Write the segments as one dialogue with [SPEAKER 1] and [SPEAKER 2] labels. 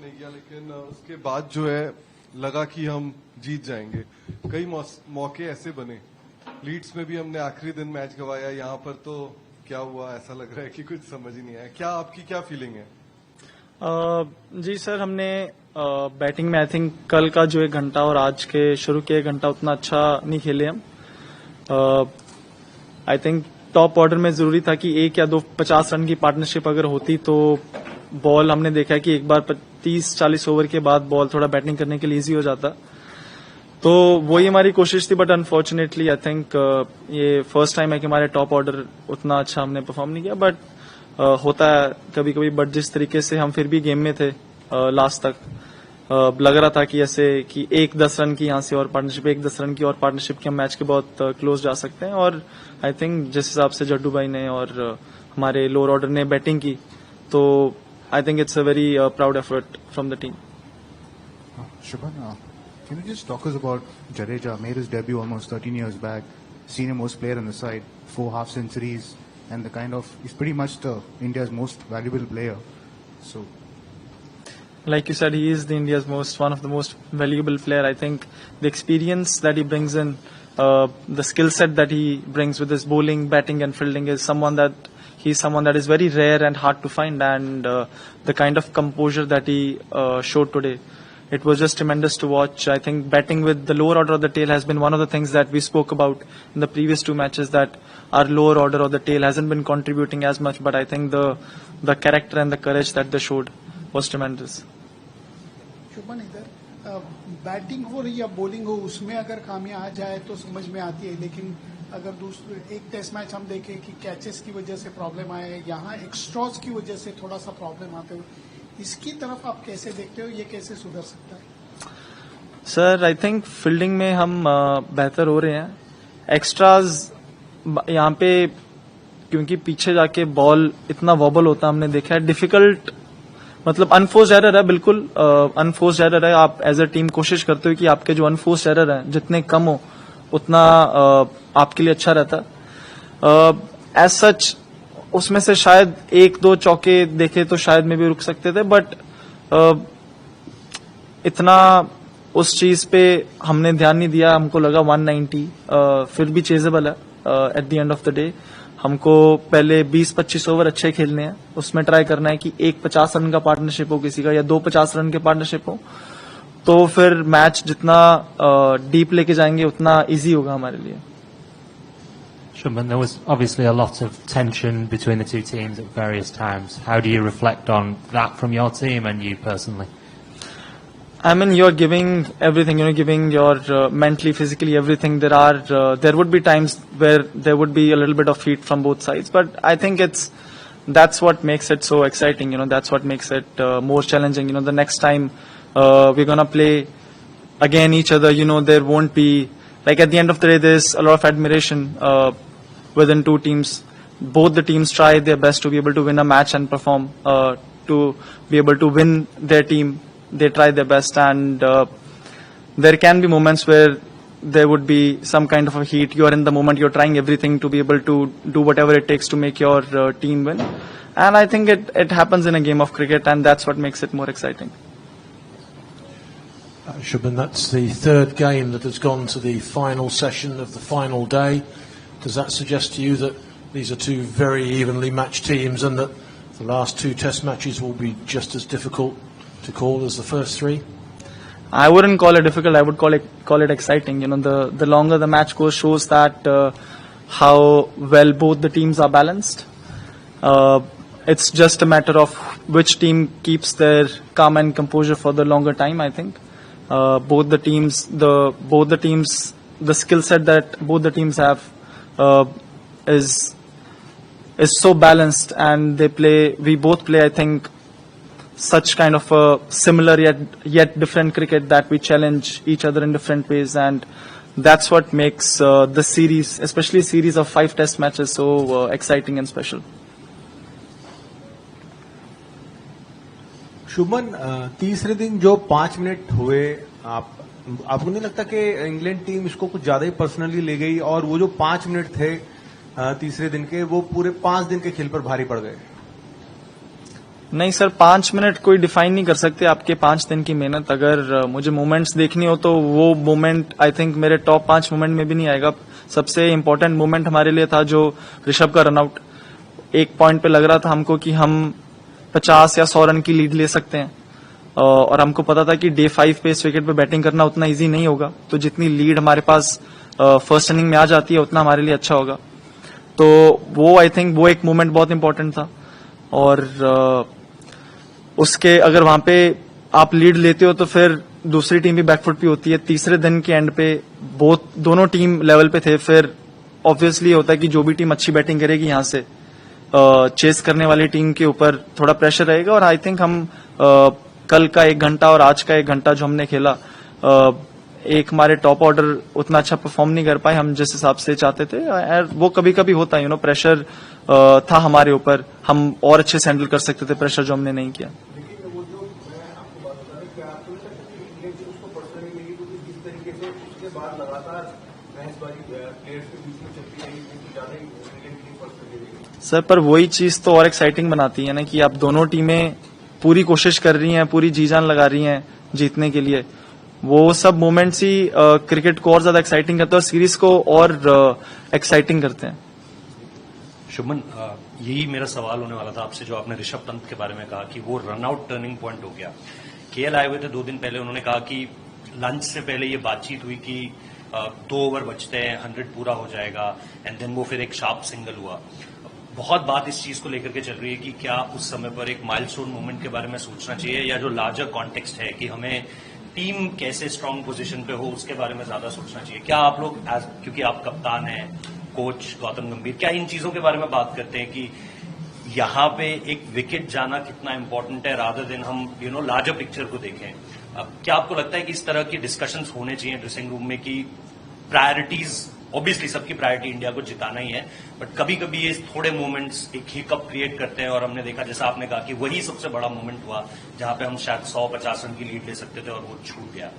[SPEAKER 1] नहीं किया, लेकिन उसके बाद जो है लगा कि हम जीत जाएंगे। कई मौके ऐसे बने, लीड्स में भी हमने आखिरी दिन मैच गवाया, यहाँ पर तो क्या हुआ ऐसा लग रहा है कि कुछ समझ ही नहीं आया। क्या आपकी क्या फीलिंग है?
[SPEAKER 2] जी सर, हमने बैटिंग में आई थिंक कल का जो 1 घंटा और आज के शुरू के 1 घंटा उतना अच्छा नहीं खेले हम। आई थिंक टॉप ऑर्डर में जरूरी था कि 1 या 2 50 रन की पार्टनरशिप अगर होती तो बॉल हमने देखा कि एक बार 30-40 ओवर के बाद बॉल थोड़ा बैटिंग करने के लिए इजी हो जाता, तो वही हमारी कोशिश थी। बट अनफॉर्चुनेटली आई थिंक ये फर्स्ट टाइम है कि हमारे टॉप ऑर्डर उतना अच्छा हमने परफॉर्म नहीं किया। बट होता है कभी कभी। बट जिस तरीके से हम फिर भी गेम में थे लास्ट तक, लग रहा था कि ऐसे कि 1-10 रन की यहाँ से और पार्टनरशिप, 1-10 रन की और पार्टनरशिप की हम मैच के बहुत क्लोज जा सकते हैं। और आई थिंक जिस हिसाब से जड्डू भाई ने और हमारे लोअर ऑर्डर ने बैटिंग की, तो I think it's a very proud effort from the team.
[SPEAKER 3] Shubhan, can you just talk us about Jadeja? Made his debut almost 13 years back, senior most player on the side, 4 half centuries, and he's pretty much India's most valuable player. So,
[SPEAKER 2] like you said, he is one of the most valuable player. I think the experience that he brings in, the skill set that he brings with his bowling, batting, and fielding is someone that is very rare and hard to find. And the kind of composure that he showed today, it was just tremendous to watch. I think batting with the lower order of the tail has been one of the things that we spoke about in the previous 2 matches, that our lower order of the tail hasn't been contributing as much. But I think the character and the courage that they showed was tremendous.
[SPEAKER 4] शुभन, इधर batting हो रही या bowling हो, उसमें अगर खामियां आ जाए तो समझ में आती है। लेकिन अगर दूसरे एक टेस्ट मैच हम देखें कि कैचेस की वजह से प्रॉब्लम आए, यहाँ एक्स्ट्रास की वजह से थोड़ा सा प्रॉब्लम आते हो, इसकी तरफ आप कैसे देखते हो? ये कैसे सुधर सकता है?
[SPEAKER 2] सर, आई थिंक फील्डिंग में हम बेहतर हो रहे हैं। एक्स्ट्राज यहाँ पे क्योंकि पीछे जाके बॉल इतना वॉबल होता हमने देखा है, डिफिकल्ट, मतलब अनफोर्स्ड एरर है, बिल्कुल अनफोर्स्ड एरर है। आप एज अ टीम कोशिश करते हो कि आपके जो अनफोर्स्ड एरर हैं जितने कम हो उतना आपके लिए अच्छा रहता। एज सच उसमें से शायद 1-2 चौके देखे तो शायद में भी रुक सकते थे, बट इतना उस चीज पे हमने ध्यान नहीं दिया। हमको लगा 190 फिर भी चेजेबल है। At the end of the day हमको पहले 20-25 ओवर अच्छे खेलने हैं, उसमें ट्राई करना है कि 1 50 रन का पार्टनरशिप हो किसी का, या 2 50 रन के पार्टनरशिप हो, तो फिर मैच जितना डीप लेके जाएंगे उतना इजी होगा हमारे लिए।
[SPEAKER 5] Shubman, there was obviously a lot of tension between the two teams at various times. How do you reflect on that from your team and you personally?
[SPEAKER 2] I mean, you're giving everything, giving your mentally, physically, everything. There would be times where there would be a little bit of heat from both sides, but I think that's what makes it so exciting. That's what makes it more challenging. The next time we're gonna play again each other. There won't be, like, at the end of the day, there's a lot of admiration within two teams. Both the teams try their best to be able to win a match and perform, to be able to win their team. They try their best, and there can be moments where there would be some kind of a heat. You are in the moment, you're trying everything to be able to do whatever it takes to make your team win. And I think it happens in a game of cricket, and that's what makes it more exciting.
[SPEAKER 6] Shubman, that's the 3rd game that has gone to the final session of the final day. Does that suggest to you that these are 2 very evenly matched teams, and that the last 2 test matches will be just as difficult to call as the first 3?
[SPEAKER 2] I wouldn't call it difficult. I would call it exciting. The longer the match goes shows that how well both the teams are balanced. It's just a matter of which team keeps their calm and composure for the longer time. I think both the teams, the skill set that both the teams have is so balanced, and we both play, I think, such kind of a similar yet different cricket, that we challenge each other in different ways, and that's what makes the series, especially a series of 5 test matches, so exciting and special.
[SPEAKER 7] Shubman, तीसरे दिन जो 5 minute हुए, आपको नहीं लगता कि England team इसको कुछ ज्यादा ही पर्सनली ले गई, और वो जो 5 मिनट थे तीसरे दिन के, वो पूरे 5 दिन के खेल पर भारी पड़ गए?
[SPEAKER 2] नहीं सर, 5 मिनट कोई डिफाइन नहीं कर सकते आपके 5 दिन की मेहनत। अगर मुझे मोमेंट्स देखनी हो तो वो मोमेंट आई थिंक मेरे टॉप 5 मोमेंट में भी नहीं आएगा। सबसे इम्पोर्टेंट मोमेंट हमारे लिए था जो ऋषभ का रनआउट। एक पॉइंट पे लग रहा था हमको कि हम 50 या 100 रन की लीड ले सकते हैं, और हमको पता था कि डे 5 पे इस विकेट पे बैटिंग करना उतना इजी नहीं होगा, तो जितनी लीड हमारे पास फर्स्ट इनिंग में आ जाती है उतना हमारे लिए अच्छा होगा। तो वो आई थिंक वो एक मोमेंट बहुत इंपॉर्टेंट था। और उसके अगर वहां पे आप लीड लेते हो तो फिर दूसरी टीम भी बैकफुट पे होती है। तीसरे दिन के एंड पे दोनों टीम लेवल पे थे, फिर ऑब्वियसली होता है कि जो भी टीम अच्छी बैटिंग करेगी यहाँ से चेस करने वाली टीम के ऊपर थोड़ा प्रेशर रहेगा। और आई थिंक हम कल का 1 घंटा और आज का 1 घंटा जो हमने खेला, एक हमारे टॉप ऑर्डर उतना अच्छा परफॉर्म नहीं कर पाए हम जिस हिसाब से चाहते थे। वो कभी कभी होता है, प्रेशर था हमारे ऊपर, हम और अच्छे से हैंडल कर सकते थे प्रेशर जो हमने नहीं किया। सर पर वही चीज तो और एक्साइटिंग बनाती है ना कि आप दोनों टीमें पूरी कोशिश कर रही हैं, पूरी जी जान लगा रही हैं जीतने के लिए। वो सब मोमेंट्स ही क्रिकेट को और ज्यादा एक्साइटिंग करते हैं और सीरीज को और एक्साइटिंग करते हैं।
[SPEAKER 8] शुभमन, यही मेरा सवाल होने वाला था आपसे, जो आपने ऋषभ पंत के बारे में कहा कि वो रनआउट टर्निंग पॉइंट हो गया। केएल आए हुए थे 2 दिन पहले, उन्होंने कहा कि लंच से पहले ये बातचीत हुई कि 2 ओवर बचते हैं, 100 पूरा हो जाएगा, एंड देन वो फिर एक शार्प सिंगल हुआ। बहुत बात इस चीज को लेकर के चल रही है कि क्या उस समय पर एक माइलस्टोन मोमेंट के बारे में सोचना चाहिए, या जो लार्जर कॉन्टेक्स्ट है कि हमें टीम कैसे स्ट्रांग पोजीशन पे हो उसके बारे में ज्यादा सोचना चाहिए। क्या आप लोग क्योंकि आप कप्तान हैं, कोच गौतम गंभीर, क्या इन चीजों के बारे में बात करते हैं कि यहाँ पे एक विकेट जाना कितना इंपॉर्टेंट है, रादर देन हम लार्जर पिक्चर को देखें? क्या आपको लगता है कि इस तरह की डिस्कशंस होने चाहिए ड्रेसिंग रूम में कि प्रायोरिटीज, ऑब्वियसली सबकी प्रायोरिटी इंडिया को जिताना ही है, बट कभी कभी ये थोड़े मोमेंट्स एक हिकअप क्रिएट करते हैं, और हमने देखा जैसा आपने कहा कि वही सबसे बड़ा मोमेंट हुआ जहां पे हम शायद 150 रन की लीड ले सकते थे और वो छूट गया।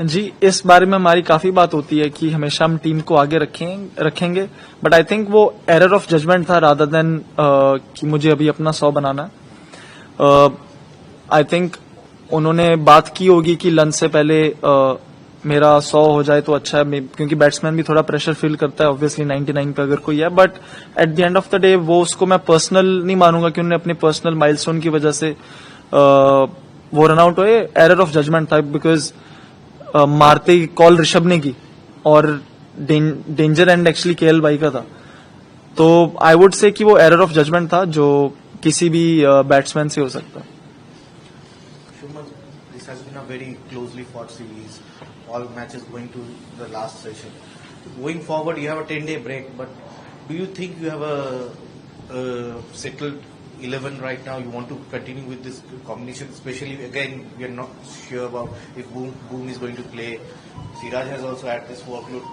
[SPEAKER 2] जी, इस बारे में हमारी काफी बात होती है कि हमेशा हम टीम को आगे रखेंगे, बट आई थिंक वो एरर ऑफ जजमेंट था रादर देन कि मुझे अभी अपना 100 बनाना। आई थिंक उन्होंने बात की होगी कि लंच से पहले मेरा 100 हो जाए तो अच्छा है, क्योंकि बैट्समैन भी थोड़ा प्रेशर फील करता है ऑब्वियसली 99 पे अगर कोई है, but at the end of the day वो उसको मैं पर्सनल नहीं मानूंगा कि उन्होंने अपने पर्सनल माइलस्टोन की वजह से वो रन आउट हुए। एरर ऑफ जजमेंट था, बिकॉज मारते ही कॉल ऋषभ ने की और डेंजर एंड एक्चुअली केएल भाई का था, तो आई वुड से कि वो एरर ऑफ जजमेंट था जो किसी भी बैट्समैन से हो सकता है।
[SPEAKER 9] This has been a very closely fought series, all matches going to the last session. Going forward, you have a 10-day break, but do you think you have a settled 11 right now? You want to continue with this combination? Especially, again, we are not sure about if Boom is going to play. Siraj has also had this workload.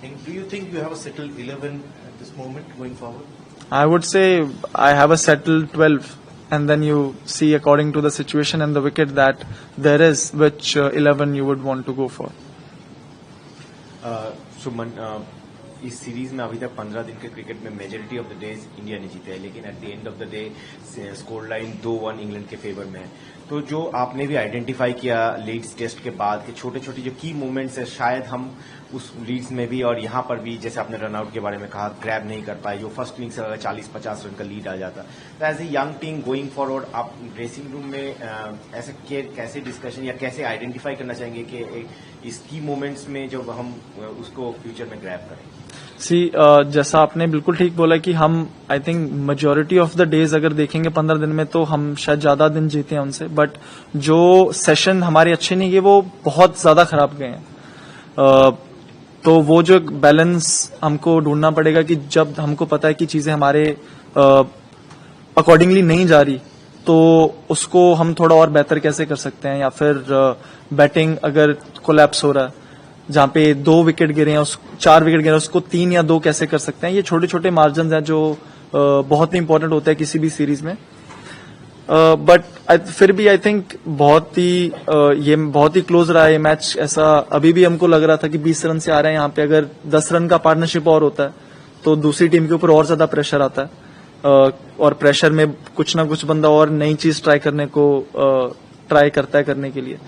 [SPEAKER 9] And do you think you have a settled 11 at this moment going forward?
[SPEAKER 2] I would say I have a settled 12. And then you see according to the situation and the wicket that there is, which 11 you would want to go for.
[SPEAKER 10] Shubman, इस series में अभी तक 15 दिन के cricket में majority of the days India ने जीते हैं, लेकिन at the end of the day score line 2-1 England के फेवर में है। तो जो आपने भी आइडेंटिफाई किया लीड्स टेस्ट के बाद के छोटे छोटे जो की मूवमेंट्स है, शायद हम उस लीड्स में भी और यहाँ पर भी, जैसे आपने रनआउट के बारे में कहा, ग्रैब नहीं कर पाए, जो फर्स्ट इनिंग्स अगर 40-50 रन का लीड आ जाता। तो as a young team going forward, आप ड्रेसिंग रूम में ऐसे कैसे डिस्कशन या कैसे आइडेंटिफाई करना चाहेंगे कि इस की मोमेंट्स में जब हम उसको फ्यूचर में ग्रैब करें?
[SPEAKER 2] जैसा आपने बिल्कुल ठीक बोला कि हम I think majority of the days अगर देखेंगे 15 दिन में तो हम शायद ज्यादा दिन जीते हैं उनसे, बट जो सेशन हमारे अच्छे नहीं गए वो बहुत ज्यादा खराब गए हैं। तो वो जो बैलेंस हमको ढूंढना पड़ेगा कि जब हमको पता है कि चीजें हमारे अकॉर्डिंगली नहीं जा रही तो उसको हम थोड़ा और बेहतर कैसे कर सकते हैं, या फिर बैटिंग अगर कोलैप्स हो रहा है जहां पे 2 विकेट गिरे हैं, 4 विकेट गिरे हैं, उसको 3 या 2 कैसे कर सकते हैं। ये छोटे छोटे मार्जिन हैं जो बहुत ही इंपॉर्टेंट होता है किसी भी सीरीज में। बट फिर भी आई थिंक ये बहुत ही क्लोज रहा है ये मैच। ऐसा अभी भी हमको लग रहा था कि 20 रन से आ रहे हैं यहाँ पे, अगर 10 रन का पार्टनरशिप और होता है तो दूसरी टीम के ऊपर और ज्यादा प्रेशर आता है। और प्रेशर में कुछ ना कुछ बंदा और नई चीज ट्राई करने को ट्राई करता है करने के लिए.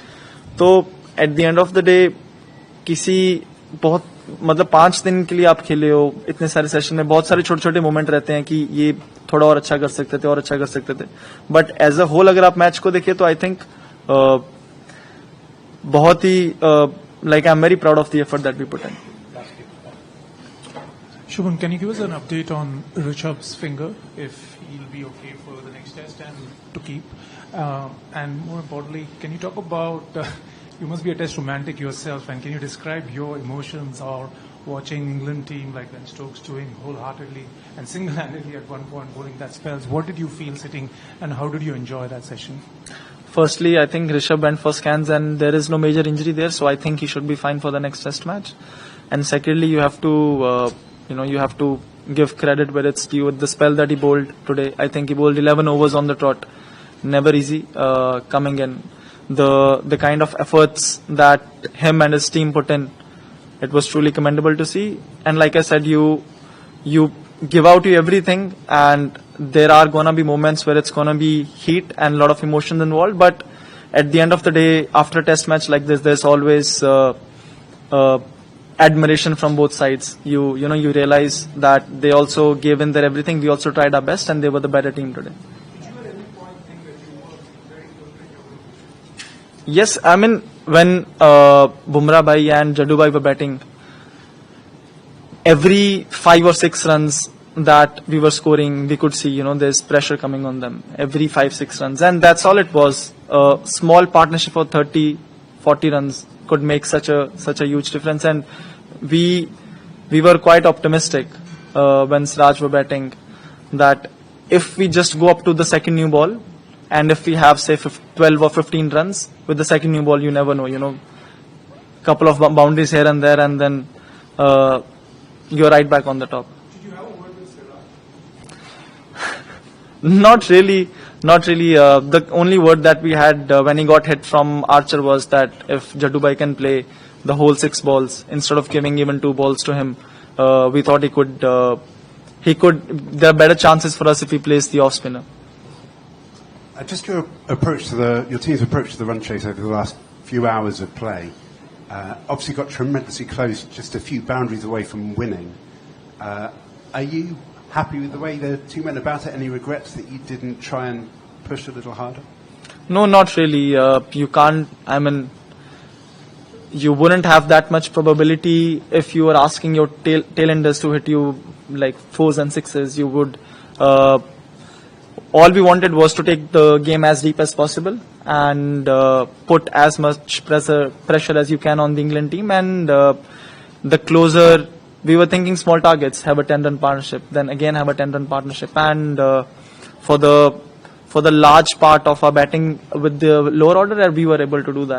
[SPEAKER 2] तो at the end of the day किसी बहुत मतलब 5 दिन के लिए आप खेले हो, इतने सारे सेशन में बहुत सारे छोटे छोटे मोमेंट रहते हैं कि ये थोड़ा और अच्छा कर सकते थे और अच्छा कर सकते थे. बट एज अ होल अगर आप मैच को देखिए तो आई थिंक बहुत ही like I'm very proud of the effort that we put in.
[SPEAKER 11] Shubman, can you give us an update on Rishabh's finger, if he'll be okay for the next test and to keep? And more importantly, can you talk about, you must be a test romantic yourself, and can you describe your emotions or watching England team like Ben Stokes doing wholeheartedly and single-handedly at one point bowling that spells? What did you feel sitting and how did you enjoy that session?
[SPEAKER 2] Firstly, I think Rishabh went for scans and there is no major injury there, so I think he should be fine for the next test match. And secondly, you have to, you have to give credit where it's due with the spell that he bowled today. I think he bowled 11 overs on the trot. Never easy coming in. The kind of efforts that him and his team put in, it was truly commendable to see. And like I said, you give out you everything, and there are gonna be moments where it's gonna be heat and a lot of emotions involved. But at the end of the day, after a test match like this, there's always admiration from both sides. You realize that they also gave in their everything. We also tried our best, and they were the better team today. Yes, I mean when Bumrah bhai and Jaddu bhai were batting, every 5 or 6 runs that we were scoring, we could see, there's pressure coming on them. Every 5-6 runs. And that's all it was. A small partnership for 30-40 runs could make such a huge difference. And we were quite optimistic when Siraj were batting that if we just go up to the second new ball, and if we have, say, 12 or 15 runs with the second new ball, you never know, couple of boundaries here and there, and then you're right back on the top.
[SPEAKER 11] Did you have a word with Siraj?
[SPEAKER 2] Not really. The only word that we had when he got hit from Archer was that if Jaddu bhai can play the whole 6 balls instead of giving even 2 balls to him, we thought he could. There are better chances for us if he plays the off spinner.
[SPEAKER 12] Just your team's approach to the run chase over the last few hours of play. Obviously got tremendously close, just a few boundaries away from winning. Are you happy with the way the team went about it? Any regrets that you didn't try and push a little harder?
[SPEAKER 2] No, not really. You can't, you wouldn't have that much probability if you were asking your tailenders to hit you like 4s and 6s. You would, all we wanted was to take the game as deep as possible and put as much pressure as you can on the England team. And the closer, we were thinking small targets, have a 10-run partnership, then again have a 10-run partnership. And for the large part of our batting with the lower order, we were able to do that.